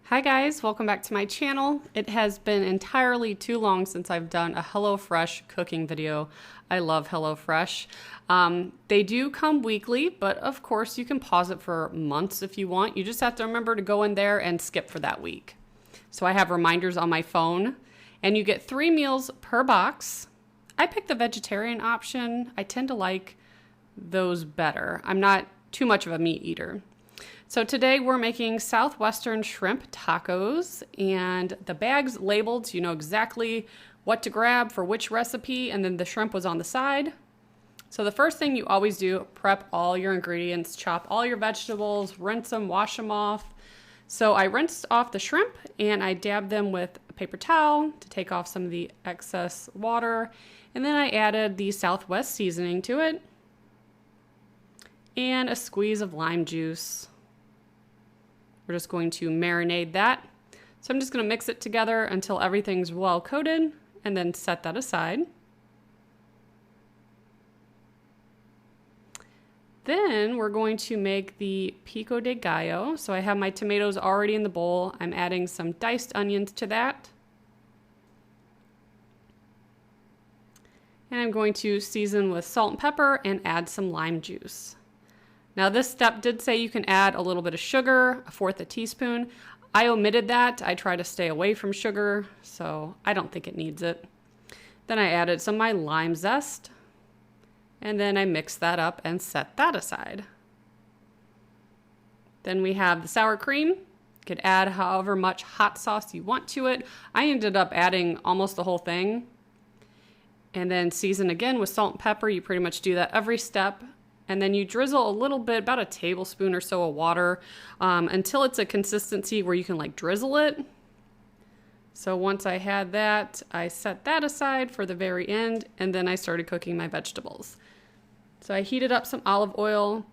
Hi guys, welcome back to my channel. It has been entirely too long since I've done a HelloFresh cooking video. I love HelloFresh. They do come weekly, but of course you can pause it for months if you want. You just have to remember to go in there and skip for that week. So I have reminders on my phone, and you get 3 meals per box. I picked the vegetarian option. I tend to like those better. I'm not too much of a meat eater. So today we're making Southwestern shrimp tacos, and the bag's labeled so you know exactly what to grab for which recipe, and then the shrimp was on the side. So the first thing you always do, prep all your ingredients, chop all your vegetables, rinse them, wash them off. So I rinsed off the shrimp and I dabbed them with a paper towel to take off some of the excess water, and then I added the Southwest seasoning to it and a squeeze of lime juice. We're just going to marinate that. So I'm just going to mix it together until everything's well coated and then set that aside. Then we're going to make the pico de gallo. So I have my tomatoes already in the bowl. I'm adding some diced onions to that. And I'm going to season with salt and pepper and add some lime juice. Now this step did say you can add a little bit of sugar, 1/4 teaspoon. I omitted that. I try to stay away from sugar, so I don't think it needs it. Then I added some of my lime zest, and then I mixed that up and set that aside. Then we have the sour cream. You could add however much hot sauce you want to it. I ended up adding almost the whole thing. And then season again with salt and pepper. You pretty much do that every step. And then you drizzle a little bit, about a tablespoon or so of water, until it's a consistency where you can like drizzle it. So once I had that, I set that aside for the very end, and then I started cooking my vegetables. So I heated up some olive oil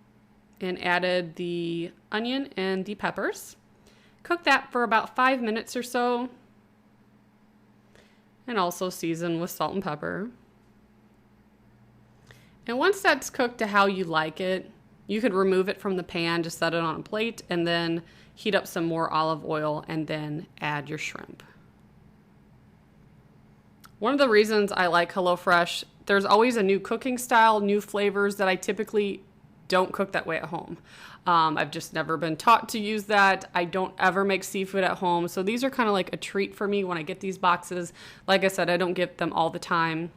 and added the onion and the peppers. Cook that for about 5 minutes or so, and also season with salt and pepper. And once that's cooked to how you like it, you could remove it from the pan, just set it on a plate, and then heat up some more olive oil and then add your shrimp. One of the reasons I like HelloFresh, there's always a new cooking style, new flavors that I typically don't cook that way at home. I've just never been taught to use that. I don't ever make seafood at home, so these are kind of like a treat for me when I get these boxes. Like I said, I don't get them all the time.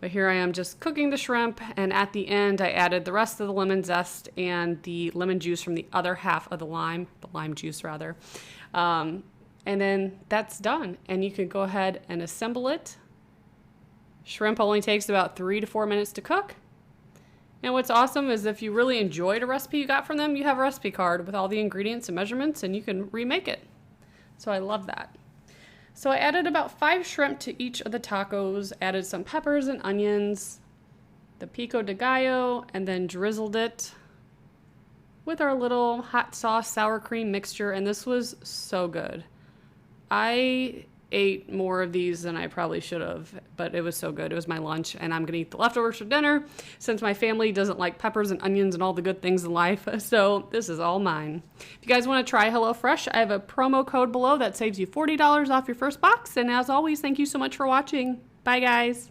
But here I am just cooking the shrimp, and at the end I added the rest of the lemon zest and the lemon juice from the other half of the lime juice rather. And then that's done, and you can go ahead and assemble it. Shrimp only takes about 3 to 4 minutes to cook. And what's awesome is if you really enjoyed a recipe you got from them, you have a recipe card with all the ingredients and measurements, and you can remake it. So I love that. So I added about 5 shrimp to each of the tacos, added some peppers and onions, the pico de gallo, and then drizzled it with our little hot sauce sour cream mixture, and this was so good. I ate more of these than I probably should have, but it was so good. It was my lunch, and I'm gonna eat the leftovers for dinner since my family doesn't like peppers and onions and all the good things in life, so this is all mine. If you guys want to try HelloFresh, I have a promo code below that saves you $40 off your first box, and as always, thank you so much for watching. Bye guys.